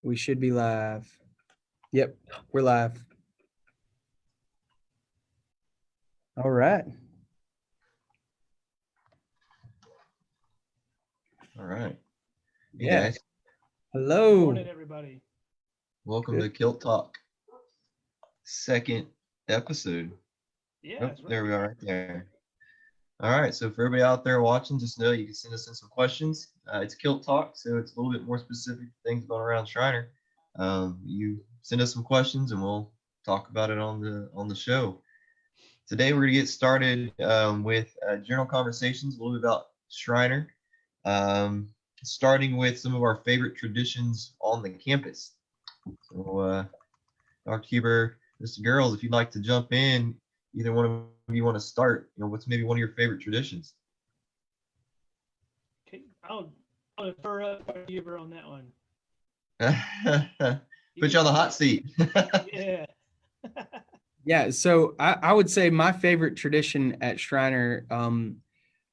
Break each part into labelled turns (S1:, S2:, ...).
S1: We should be live. Yep, we're live. All right.
S2: All right. Hey
S1: Yeah.
S2: guys,
S1: Hello.
S3: Good morning, everybody.
S2: welcome
S1: Good.
S2: to Kilt Talk, second episode.
S3: Yeah,
S2: Oh,
S3: that's right.
S2: there we are right there. All right, so for everybody out there watching, just know you can send us in some questions. It's Kilt Talk, so it's a little bit more specific to things going around Schreiner. You send us some questions and we'll talk about it on the show. Today we're going to get started with general conversations, a little bit about Schreiner, um, starting with some of our favorite traditions on the campus. So, Dr. Huber, Mr. Girls, if you'd like to jump in, either one of you want to start, what's maybe one of your favorite traditions?
S3: Okay, I'll defer up to you on that one.
S2: Put you on the hot seat.
S3: Yeah.
S1: Yeah. So I would say my favorite tradition at Schreiner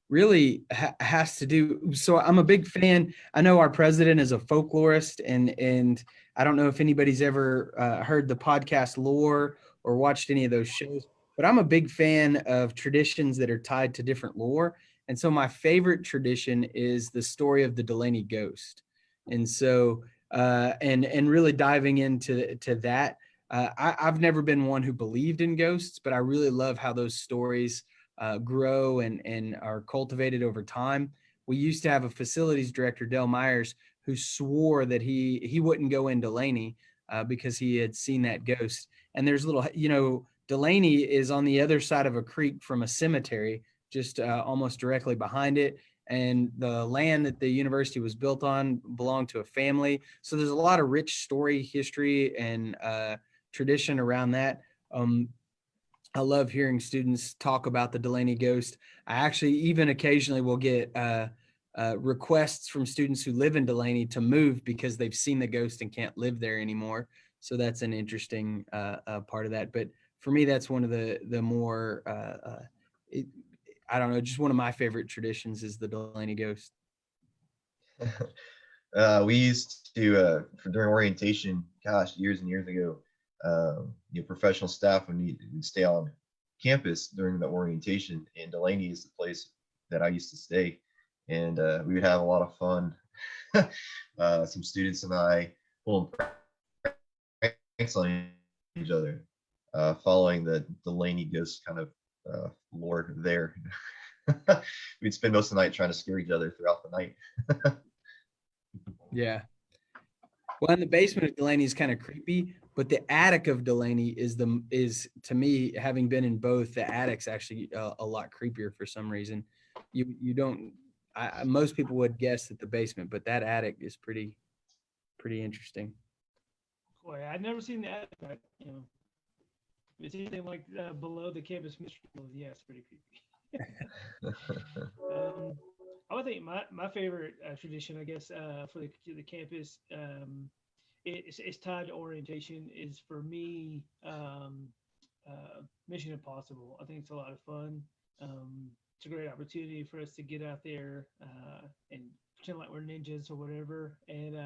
S1: really has to do. So I'm a big fan. I know our president is a folklorist, and I don't know if anybody's ever heard the podcast Lore or watched any of those shows, but I'm a big fan of traditions that are tied to different lore. And so my favorite tradition is the story of the Delaney ghost. And so and really diving into that. I've never been one who believed in ghosts, but I really love how those stories grow and are cultivated over time. We used to have a facilities director, Del Myers, who swore that he wouldn't go in Delaney because he had seen that ghost. And there's little, Delaney is on the other side of a creek from a cemetery, just almost directly behind it. And the land that the university was built on belonged to a family. So there's a lot of rich story, history, and tradition around that. I love hearing students talk about the Delaney ghost. I actually even occasionally will get requests from students who live in Delaney to move because they've seen the ghost and can't live there anymore. So that's an interesting part of that. But for me, that's one of the more, I don't know, just one of my favorite traditions is the Delaney ghost.
S2: We used to, for during orientation, gosh, years and years ago, professional staff would stay on campus during the orientation, and Delaney is the place that I used to stay, and we would have a lot of fun. Some students and I pulling pranks on each other, following the Delaney ghost kind of lore there. We'd spend most of the night trying to scare each other throughout the night.
S1: Yeah. Well, in the basement of Delaney is kind of creepy, but the attic of Delaney is to me, having been in both, the attic's actually a lot creepier for some reason. You don't, most people would guess at the basement, but that attic is pretty interesting.
S3: Boy, I've never seen that. But, if it's anything like below the campus mystery, yeah, it's pretty creepy. I would think my favorite tradition, I guess, for the campus, it's tied to orientation. Is for me, Mission Impossible. I think it's a lot of fun. It's a great opportunity for us to get out there and pretend like we're ninjas or whatever. And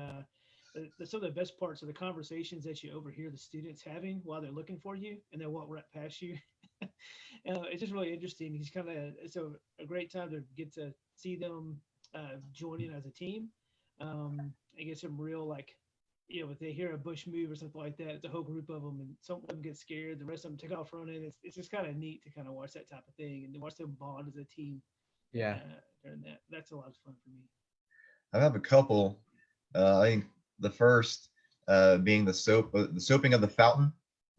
S3: some of the best parts are the conversations that you overhear the students having while they're looking for you, and they walk right past you. It's just really interesting. He's kind of it's a great time to get to see them joining as a team. I get some real if they hear a bush move or something like that, it's a whole group of them, and some of them get scared, the rest of them take off running. It's just kind of neat to kind of watch that type of thing and to watch them bond as a team.
S1: Yeah.
S3: During that, that's a lot of fun for me.
S2: I have a couple. I think the first being the soaping of the fountain.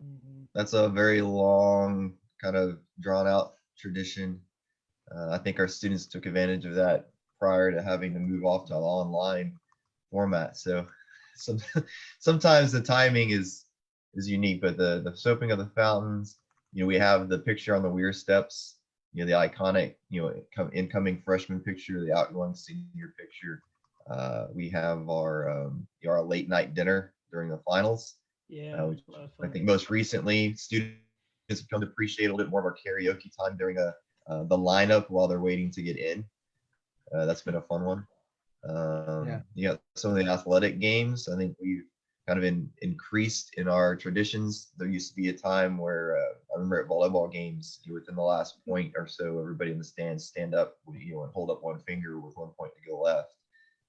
S3: Mm-hmm.
S2: That's a very long, kind of drawn out tradition. I think our students took advantage of that prior to having to move off to an online format. So sometimes the timing is unique, but the soaping of the fountains, we have the picture on the weir steps, the iconic, incoming freshman picture, the outgoing senior picture. We have our late night dinner during the finals.
S3: Yeah,
S2: Which
S3: a lot of
S2: I
S3: fun.
S2: think most recently students have come to appreciate a little bit more of our karaoke time during the lineup while they're waiting to get in. That's been a fun one.
S1: Yeah.
S2: You got some of the athletic games. I think we've kind of increased in our traditions. There used to be a time where I remember at volleyball games, within the last point or so, everybody in the stands stand up, and hold up one finger with 1 point to go left.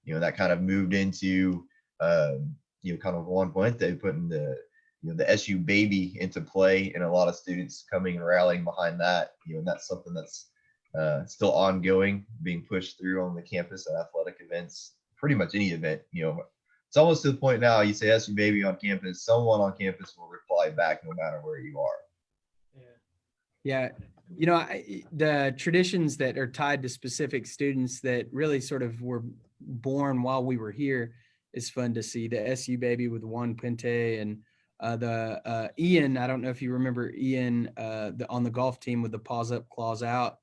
S2: That kind of moved into, kind of one point they putting the SU baby into play, and a lot of students coming and rallying behind that. And that's something that's still ongoing, being pushed through on the campus at athletic events, pretty much any event. It's almost to the point now, you say SU baby on campus, someone on campus will reply back no matter where you are.
S1: Yeah. The traditions that are tied to specific students that really sort of were born while we were here is fun to see. The SU baby with Juan Puente, and the Ian, I don't know if you remember Ian, on the golf team with the paws up, claws out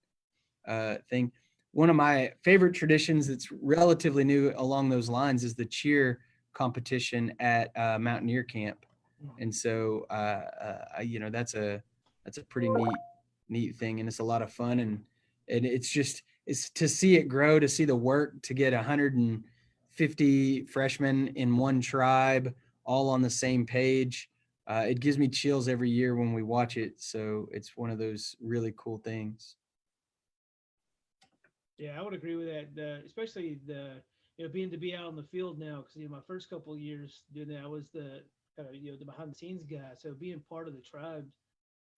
S1: thing. One of my favorite traditions that's relatively new along those lines is the cheer competition at Mountaineer Camp. And so, that's a pretty neat thing, and it's a lot of fun, and it's to see it grow, to see the work, to get 150 freshmen in one tribe all on the same page. It gives me chills every year when we watch it. So it's one of those really cool things.
S3: Yeah, I would agree with that. Especially being to be out on the field now, because my first couple of years doing that, I was the the behind the scenes guy. So being part of the tribe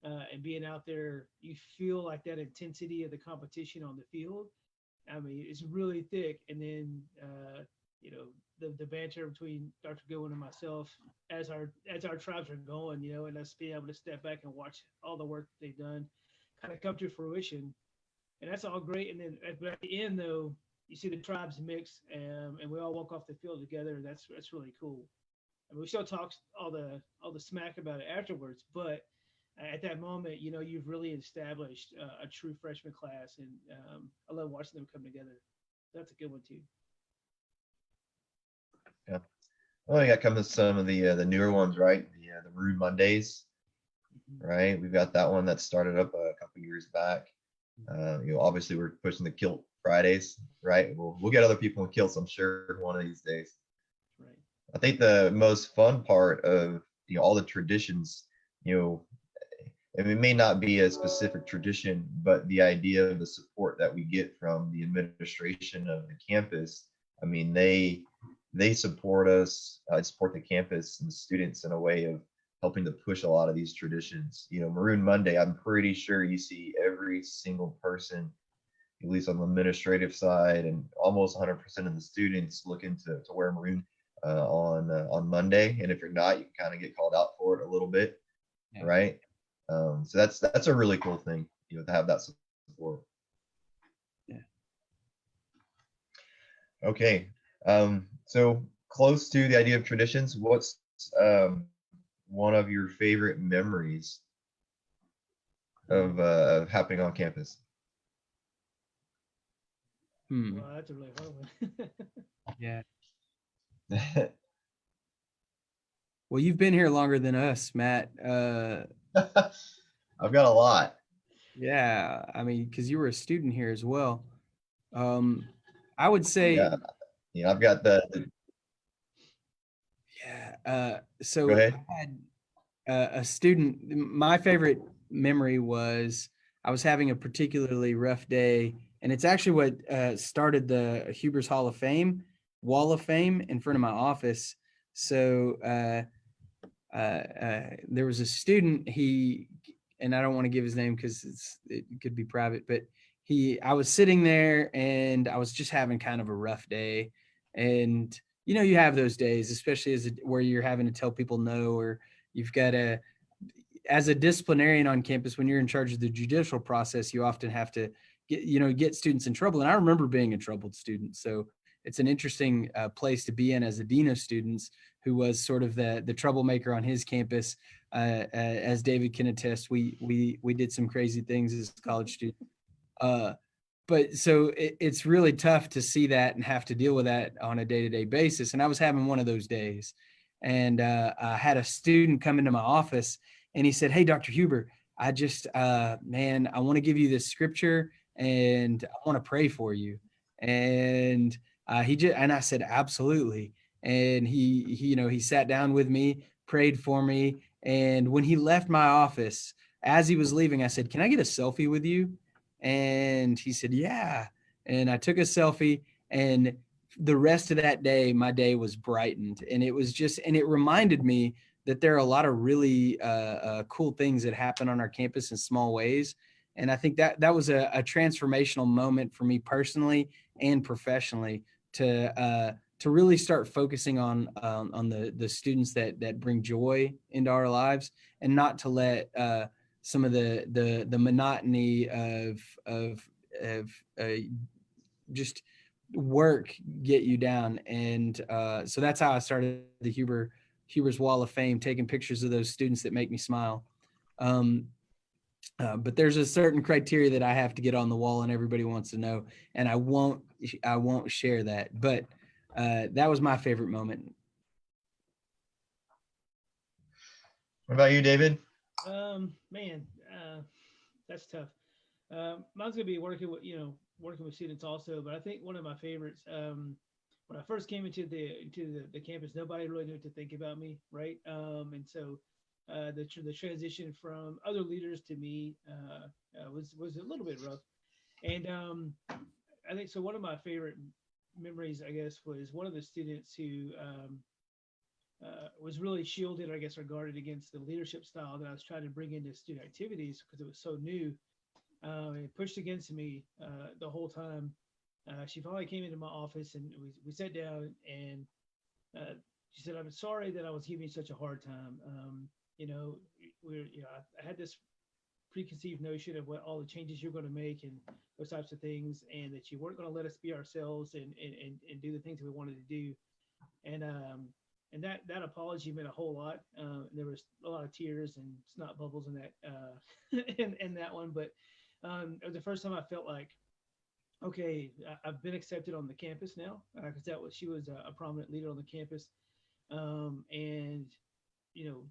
S3: and being out there, you feel like that intensity of the competition on the field. I mean, it's really thick, and then the banter between Dr. Goodwin and myself as our tribes are going, and us being able to step back and watch all the work that they've done kind of come to fruition. And that's all great. And then at the end, though, you see the tribes mix, and we all walk off the field together. That's really cool. I mean, we still talk all the smack about it afterwards, but at that moment, you've really established a true freshman class, and I love watching them come together. That's a good one too.
S2: Yeah. Well, you got come to some of the newer ones, right? The Maroon Mondays, right? We've got that one that started up a couple years back. Obviously we're pushing the Kilt Fridays, right? We'll get other people in kilts, I'm sure, one of these days.
S3: Right.
S2: I think the most fun part of all the traditions, it may not be a specific tradition, but the idea of the support that we get from the administration of the campus. I mean, they support us, support the campus and the students in a way of helping to push a lot of these traditions. Maroon Monday, I'm pretty sure you see every single person, at least on the administrative side, and almost 100% of the students looking to wear maroon on Monday. And if you're not, you can kind of get called out for it a little bit, yeah. Right? So that's a really cool thing, to have that support.
S1: Yeah.
S2: Okay. So close to the idea of traditions, what's one of your favorite memories of happening on campus?
S3: Well, that's a really hard one.
S1: Yeah. Well, you've been here longer than us, Matt.
S2: I've got a lot.
S1: Yeah, I mean, because you were a student here as well. I would say,
S2: yeah, I've got the
S1: yeah. So
S2: go ahead.
S1: I had a student. My favorite memory was I was having a particularly rough day, and it's actually what started the Huber's Hall of Fame, Wall of Fame in front of my office. So there was a student, and I don't want to give his name because it could be private, but I was sitting there and I was just having kind of a rough day. And, you have those days, especially where you're having to tell people no, or you've got to, as a disciplinarian on campus, when you're in charge of the judicial process, you often have to get students in trouble. And I remember being a troubled student. So it's an interesting place to be in as a dean of students, who was sort of the troublemaker on his campus. As David can attest, we did some crazy things as college students. But so it's really tough to see that and have to deal with that on a day-to-day basis. And I was having one of those days, and I had a student come into my office, and he said, "Hey, Dr. Huber, I just, man, I want to give you this scripture, and I want to pray for you." And and I said, "Absolutely." and he sat down with me, prayed for me. And when he left my office, as he was leaving, I said, "Can I get a selfie with you?" And he said, "Yeah." And I took a selfie, and the rest of that day, my day was brightened. And it reminded me that there are a lot of really cool things that happen on our campus in small ways. And I think that was a transformational moment for me personally and professionally to really start focusing on the students that bring joy into our lives, and not to let some of the monotony of just work get you down. And so that's how I started the Huber's Wall of Fame, taking pictures of those students that make me smile. Um, but there's a certain criteria that I have to get on the wall, and everybody wants to know, and I won't share that. But that was my favorite moment.
S2: What about you, David?
S3: Man, that's tough. Mine's gonna be working with students also, but I think one of my favorites. When I first came into the campus, nobody really knew what to think about me, right? And so the transition from other leaders to me was a little bit rough. And I think so. One of my favorite memories, I guess, was one of the students who was really shielded, I guess, or guarded against the leadership style that I was trying to bring into student activities because it was so new. It pushed against me the whole time. She finally came into my office, and we sat down, and she said, "I'm sorry that I was giving you such a hard time. I had this preconceived notion of what all the changes you're going to make and those types of things, and that you weren't going to let us be ourselves and do the things that we wanted to do." And that apology meant a whole lot. There was a lot of tears and snot bubbles in that in that one, but it was the first time I felt like, okay, I've been accepted on the campus now, because she was a prominent leader on the campus, and you know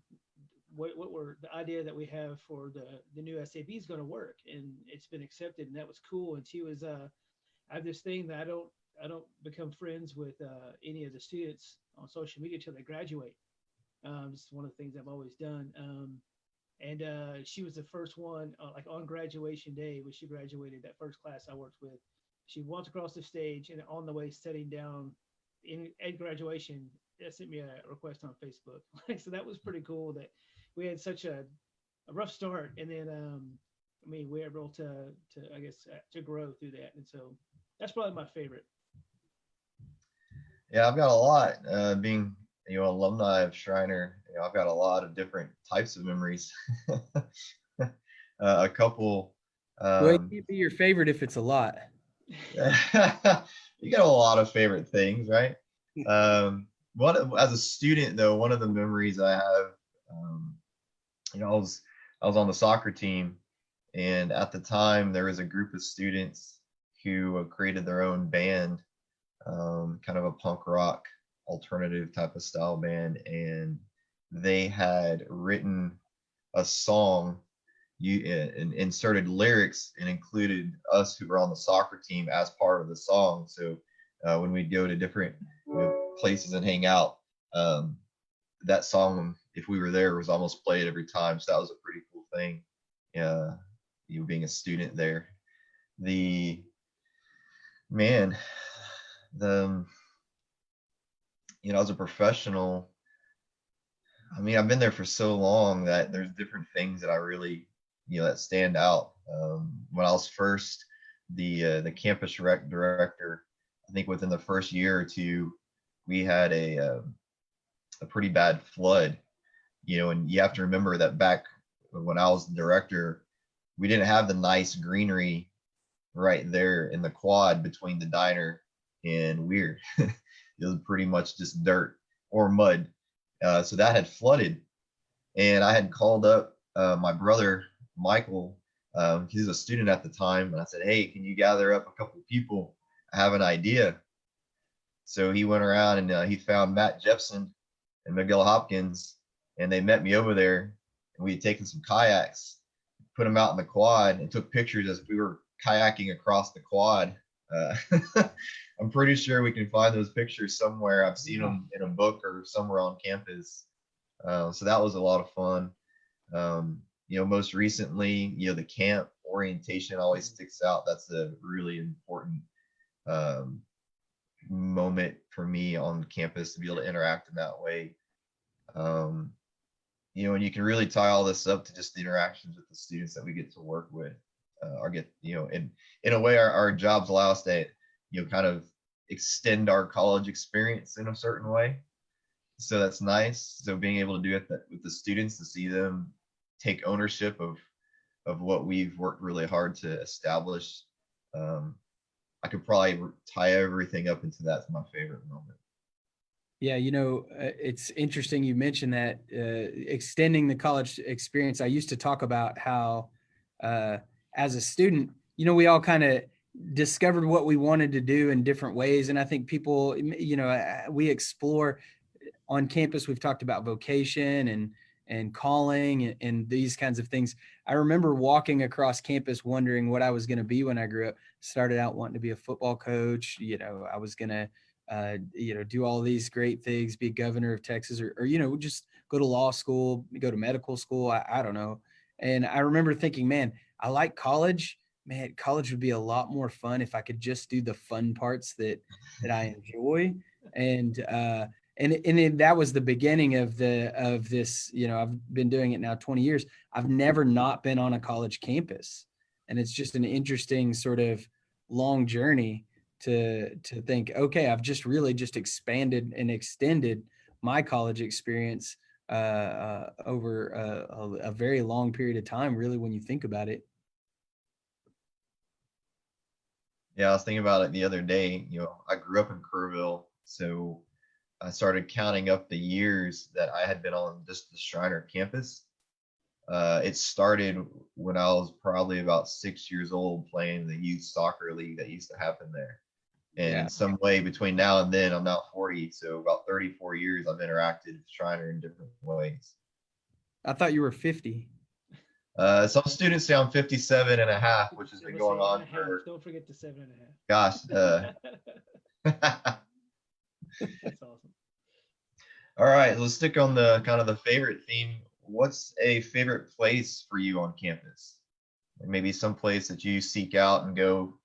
S3: what were the idea that we have for the new SAB is going to work, and it's been accepted, and that was cool. And she was I have this thing that I don't become friends with any of the students on social media till they graduate. It's one of the things I've always done. And she was the first one, like on graduation day, when she graduated, that first class I worked with. She walked across the stage, and on the way sitting down at graduation, sent me a request on Facebook. So that was pretty cool that we had such a rough start, and then we were able to I guess to grow through that. And so that's probably my favorite.
S2: Yeah, I've got a lot. Being alumni of Schreiner, I've got a lot of different types of memories. A couple.
S1: Well, it can't be your favorite if it's a lot.
S2: You got a lot of favorite things, right? As a student though, one of the memories I have, I was on the soccer team, and at the time there was a group of students who created their own band, kind of a punk rock alternative type of style band, and they had written a song and inserted lyrics and included us who were on the soccer team as part of the song. So when we'd go to different places and hang out, that song, if we were there, was almost played every time. So that was a pretty cool thing. Being a student there. The man, as a professional, I mean, I've been there for so long that there's different things that I really, that stand out. When I was first the campus director, I think within the first year or two, we had a pretty bad flood, and you have to remember that back when I was the director, we didn't have the nice greenery right there in the quad between the diner and Weird. It was pretty much just dirt or mud. So that had flooded, and I had called up my brother Michael. He was a student at the time, and I said, "Hey, can you gather up a couple of people? I have an idea." So he went around and he found Matt Jepson and Miguel Hopkins, and they met me over there, and we had taken some kayaks, put them out in the quad, and took pictures as we were kayaking across the quad Uh, I'm pretty sure we can find those pictures somewhere. I've seen them in a book or somewhere on campus. So that was a lot of fun. Most recently, the camp orientation always sticks out. That's a really important um, moment for me on campus to be able to interact in that way. And you can really tie all this up to just the interactions with the students that we get to work with, or get, in a way, our jobs allow us to, kind of extend our college experience in a certain way. So that's nice. So being able to do it with the students, to see them take ownership of what we've worked really hard to establish. I could probably tie everything up into that's my favorite moment.
S1: Yeah, it's interesting you mentioned that, extending the college experience. I used to talk about how, as a student, we all kind of discovered what we wanted to do in different ways. And I think people, we explore on campus. We've talked about vocation and calling and these kinds of things. I remember walking across campus wondering what I was going to be when I grew up. Started out wanting to be a football coach. I was going to do all these great things, be a governor of Texas, or just go to law school, go to medical school. I don't know. And I remember thinking, man, I like college. Man, college would be a lot more fun if I could just do the fun parts that I enjoy. And that was the beginning of this. I've been doing it now 20 years. I've never not been on a college campus, and it's just an interesting sort of long journey to think, okay, I've just really just expanded and extended my college experience over a very long period of time, really, when you think about it.
S2: Yeah, I was thinking about it the other day. I grew up in Kerrville, so I started counting up the years that I had been on just the Schreiner campus. It started when I was probably about 6 years old, playing the youth soccer league that used to happen there. And
S1: Yeah.
S2: in some way between now and then, I'm now 40, so about 34 years I've interacted with Schreiner in different ways.
S1: I thought you were 50.
S2: Some students say I'm 57 and a half, which has been going on for,
S3: Don't forget the 7.5.
S2: gosh.
S3: That's awesome.
S2: All right, let's stick on the kind of the favorite theme. What's a favorite place for you on campus? Maybe some place that you seek out and go,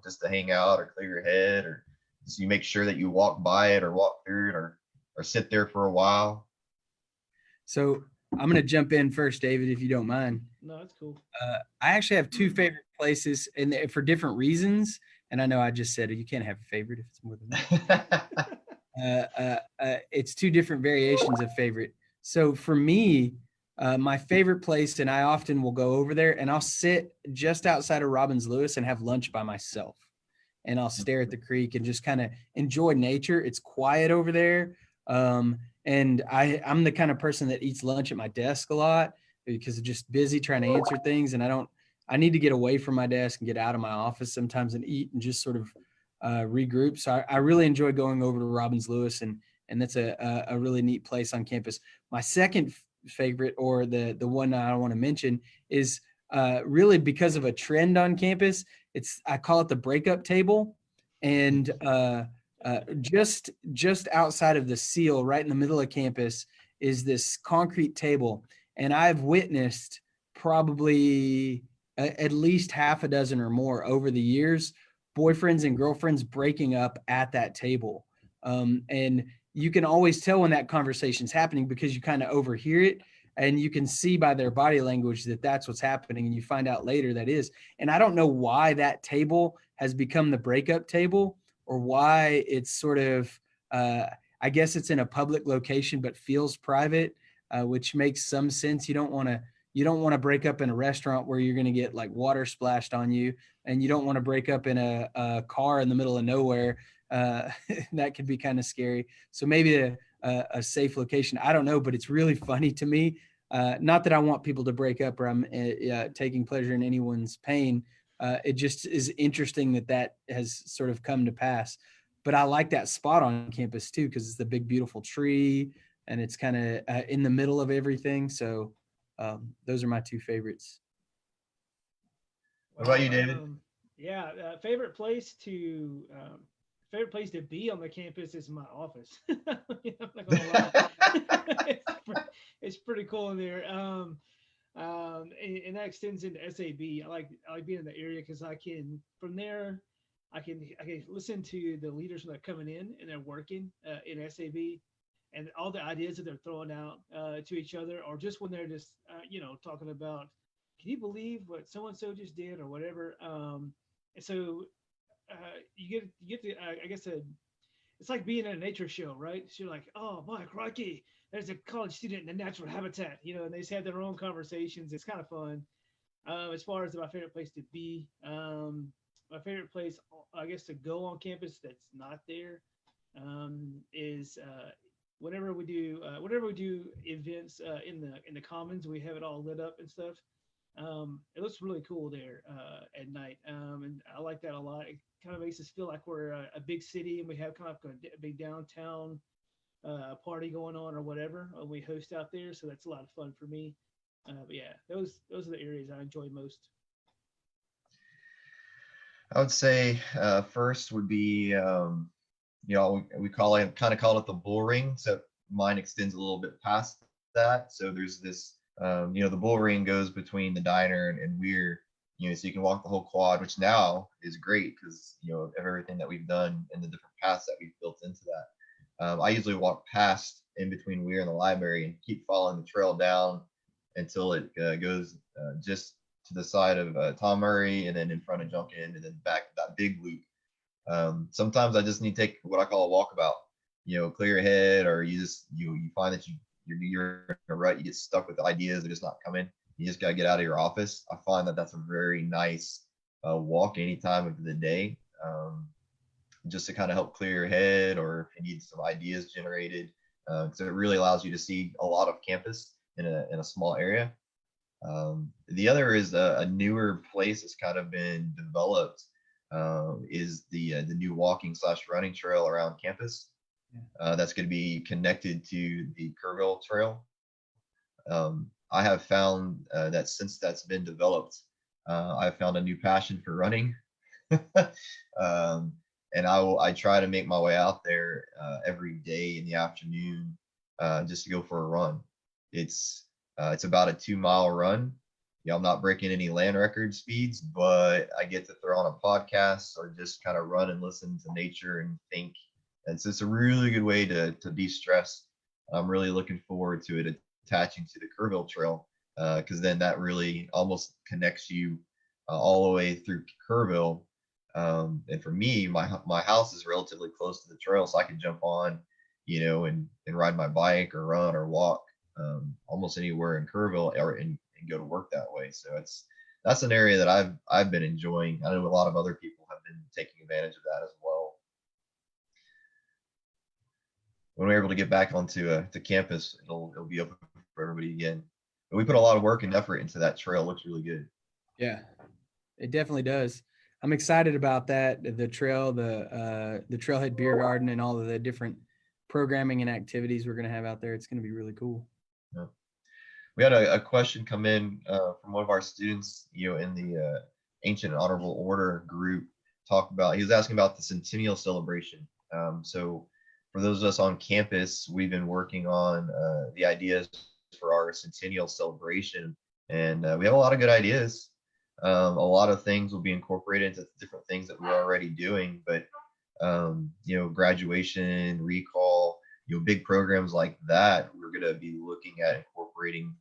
S2: just to hang out or clear your head, or just you make sure that you walk by it or walk through it, or sit there for a while.
S1: So I'm going to jump in first, David, if you don't mind.
S3: No, that's cool.
S1: I actually have two favorite places, and for different reasons. And I know I just said you can't have a favorite if it's more than that. It's two different variations of favorite. So for me, my favorite place, and I often will go over there and I'll sit just outside of Robbins Lewis and have lunch by myself. And I'll stare at the creek and just kind of enjoy nature. It's quiet over there. And I'm the kind of person that eats lunch at my desk a lot because I'm just busy trying to answer things. And I need to get away from my desk and get out of my office sometimes and eat and just sort of regroup. So I really enjoy going over to Robbins Lewis, and that's a really neat place on campus. My second favorite, or the one I want to mention, is really because of a trend on campus. I call it the breakup table, and just outside of the seal, right in the middle of campus, is this concrete table, and I've witnessed probably at least half a dozen or more over the years, boyfriends and girlfriends breaking up at that table. And you can always tell when that conversation's happening because you kind of overhear it, and you can see by their body language that that's what's happening. And you find out later that is. And I don't know why that table has become the breakup table, or why it's sort of, I guess it's in a public location, but feels private, which makes some sense. You don't want to break up in a restaurant where you're going to get like water splashed on you, and you don't want to break up in a car in the middle of nowhere. That could be kind of scary. So maybe a safe location. I don't know, but it's really funny to me. Not that I want people to break up or I'm taking pleasure in anyone's pain. It just is interesting that has sort of come to pass. But I like that spot on campus too, because it's the big, beautiful tree, and it's kind of in the middle of everything. So those are my two favorites.
S2: What about you, David?
S3: Yeah, favorite place to be on the campus is my office. I'm not gonna lie. It's pretty cool in there. And that extends into SAB. I like being in the area because I can from there, I can listen to the leaders when they're coming in and they're working in SAB, and all the ideas that they're throwing out to each other, or just when they're just talking about, can you believe what so and so just did or whatever. And so you get the I guess it's like being at a nature show, right? So you're like, oh my crikey, there's a college student in a natural habitat, and they just have their own conversations. It's kind of fun. As far as my favorite place to be, my favorite place, I guess, to go on campus that's not there is whenever we do events in the commons, we have it all lit up and stuff. It looks really cool there at night, and I like that a lot. It kind of makes us feel like we're a big city and we have kind of a big downtown party going on or whatever we host out there. So that's a lot of fun for me. But yeah, those are the areas I enjoy most.
S2: I would say first would be, we call it the bull ring. So mine extends a little bit past that. So there's this, the bull ring goes between the diner and Weir, so you can walk the whole quad, which now is great because, of everything that we've done and the different paths that we've built into that. I usually walk past in between Weir and the library and keep following the trail down until it goes just to the side of Tom Murray and then in front of Junkin and then back that big loop. Sometimes I just need to take what I call a walkabout, clear your head, or you just, you find that you're in a rut, you get stuck with the ideas, they're just not coming. You just got to get out of your office. I find that that's a very nice walk any time of the day, just to kind of help clear your head, or if you need some ideas generated. So it really allows you to see a lot of campus in a small area. The other is a newer place that's kind of been developed, is the new walking / running trail around campus. That's going to be connected to the Kerrville Trail. I have found that since that's been developed, I've found a new passion for running. And I try to make my way out there every day in the afternoon, just to go for a run. It's about a 2-mile run. I'm not breaking any land record speeds, but I get to throw on a podcast or just kind of run and listen to nature and think. And so it's a really good way to de-stress. I'm really looking forward to it attaching to the Kerrville Trail, because then that really almost connects you all the way through Kerrville. And for me, my house is relatively close to the trail, so I can jump on, and ride my bike or run or walk almost anywhere in Kerrville, and go to work that way. So that's an area that I've been enjoying. I know a lot of other people have been taking advantage of that as well. When we're able to get back onto to campus, it'll be open for everybody again. But we put a lot of work and effort into that trail. It looks really good.
S1: Yeah, it definitely does. I'm excited about that. The trail, the Trailhead Beer Garden, and all of the different programming and activities we're going to have out there. It's going to be really cool.
S2: Yeah. We had a question come in from one of our students, in the Ancient and Honorable Order group. He was asking about the centennial celebration. So for those of us on campus, we've been working on the ideas for our centennial celebration, and we have a lot of good ideas. A lot of things will be incorporated into different things that we're already doing, but graduation, recall, big programs like that, we're going to be looking at incorporating,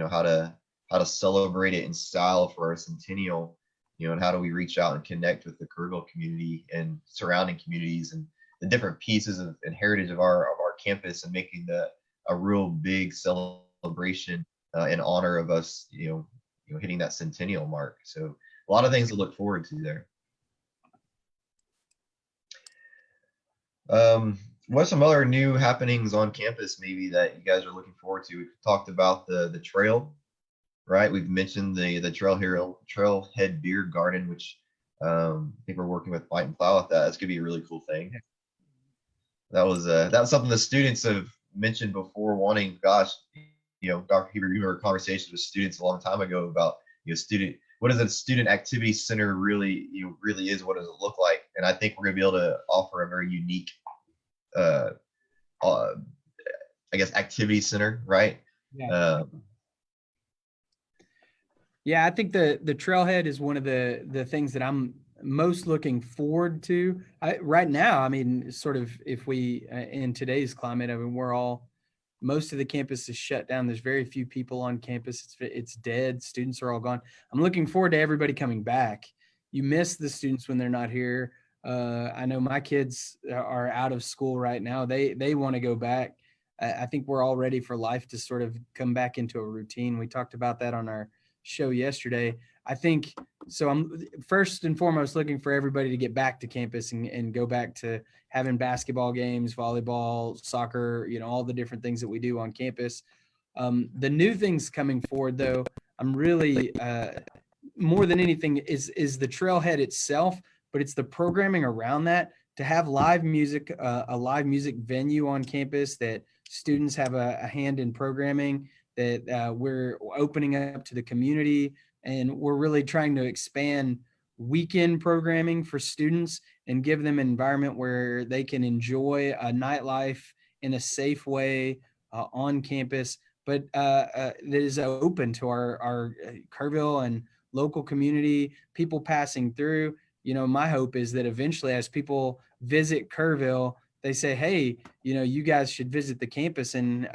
S2: how to celebrate it in style for our centennial, and how do we reach out and connect with the Kerrville community and surrounding communities and the different pieces and heritage of our campus, and making a real big celebration in honor of us, hitting that centennial mark. So a lot of things to look forward to there. What's some other new happenings on campus maybe that you guys are looking forward to? We've talked about the trail, right? We've mentioned the Trailhead Beer Garden, which I think we're working with Fight and Plow with that. That's gonna be a really cool thing. That was something the students have mentioned before, wanting, gosh, Dr. Hebert, you remember conversations with students a long time ago about, what does a student activity center really really is? What does it look like? And I think we're going to be able to offer a very unique, uh, I guess, activity center, right?
S1: Yeah. Yeah, I think the trailhead is one of the things that I'm most looking forward to. Right now, I mean, sort of if we in today's climate, I mean, most of the campus is shut down. There's very few people on campus. It's dead. Students are all gone. I'm looking forward to everybody coming back. You miss the students when they're not here. I know my kids are out of school right now. They want to go back. I think we're all ready for life to sort of come back into a routine. We talked about that on our show yesterday. I think so. I'm first and foremost looking for everybody to get back to campus and go back to having basketball games, volleyball, soccer, all the different things that we do on campus. The new things coming forward, though, I'm really more than anything is the trailhead itself, but it's the programming around that. To have live music, a live music venue on campus that students have a hand in programming, that we're opening up to the community, and we're really trying to expand weekend programming for students and give them an environment where they can enjoy a nightlife in a safe way on campus, but that is open to our Kerrville and local community, people passing through. My hope is that eventually, as people visit Kerrville, they say, hey, you guys should visit the campus, and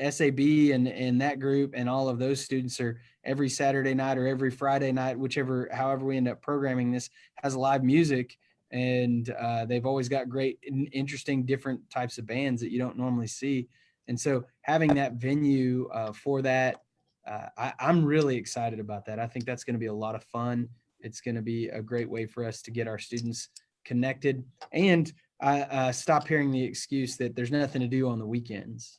S1: SAB and that group and all of those students are every Saturday night or every Friday night, however we end up programming this, has live music. And they've always got great, interesting, different types of bands that you don't normally see. And so having that venue for that, I'm really excited about that. I think that's going to be a lot of fun. It's going to be a great way for us to get our students connected and stop hearing the excuse that there's nothing to do on the weekends.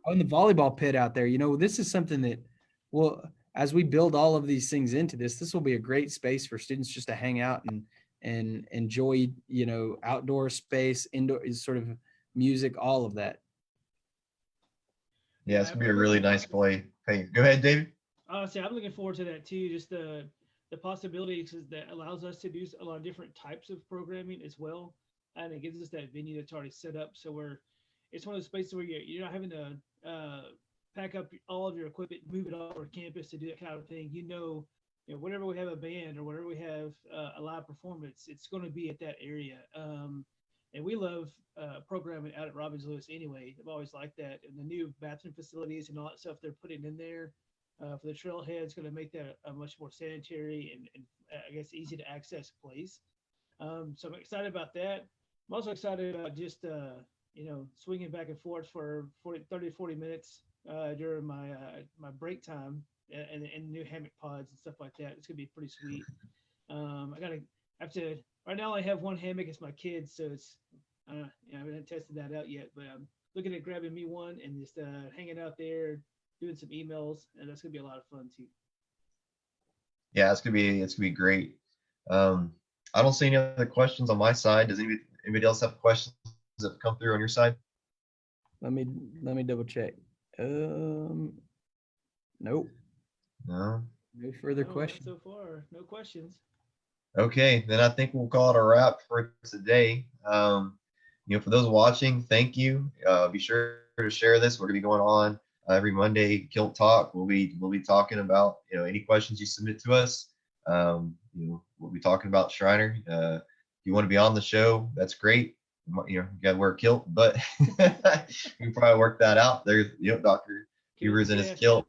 S1: On the volleyball pit out there, this is something that, well, as we build all of these things into this will be a great space for students just to hang out and enjoy, outdoor space, indoor sort of music, all of that.
S2: Yeah, it's gonna be a really nice play. Hey, go ahead, David.
S3: See, I'm looking forward to that too. Just the possibilities that allows us to do a lot of different types of programming as well, and it gives us that venue that's already set up. So it's one of those spaces where you're not having to pack up all of your equipment, move it all over campus to do that kind of thing. Whenever we have a band or whenever we have a live performance, it's going to be at that area. And we love programming out at Robbins Lewis anyway. I've always liked that. And the new bathroom facilities and all that stuff they're putting in there for the trailhead is going to make that a much more sanitary and I guess easy to access place. So I'm excited about that. I'm also excited about just swinging back and forth for 30 to 40 minutes during my break time and new hammock pods and stuff like that. It's gonna be pretty sweet. Right now I have one hammock. It's my kids, so it's I haven't tested that out yet, but I'm looking at grabbing me one and just hanging out there, doing some emails, and that's gonna be a lot of fun too.
S2: Yeah, it's gonna be great. I don't see any other questions on my side. Does anybody else have questions that have come through on your side?
S1: Let me double check. Nope.
S2: No.
S1: No further questions.
S3: So far, no questions.
S2: Okay, then I think we'll call it a wrap for today. For those watching, thank you. Be sure to share this. We're gonna be going on every Monday, Kilt Talk. We'll be talking about any questions you submit to us. We'll be talking about Schreiner. If you want to be on the show, that's great. You got to wear a kilt, but we can probably work that out. There's Dr. Huber's in his kilt.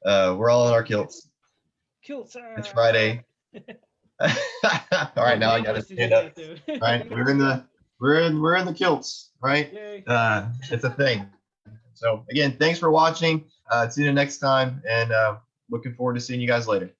S2: We're all in our kilts.
S3: Kilts.
S2: It's Friday. All right, now I gotta stand up. Right, we're in the kilts, right? It's a thing. So again, thanks for watching. See you next time, and looking forward to seeing you guys later.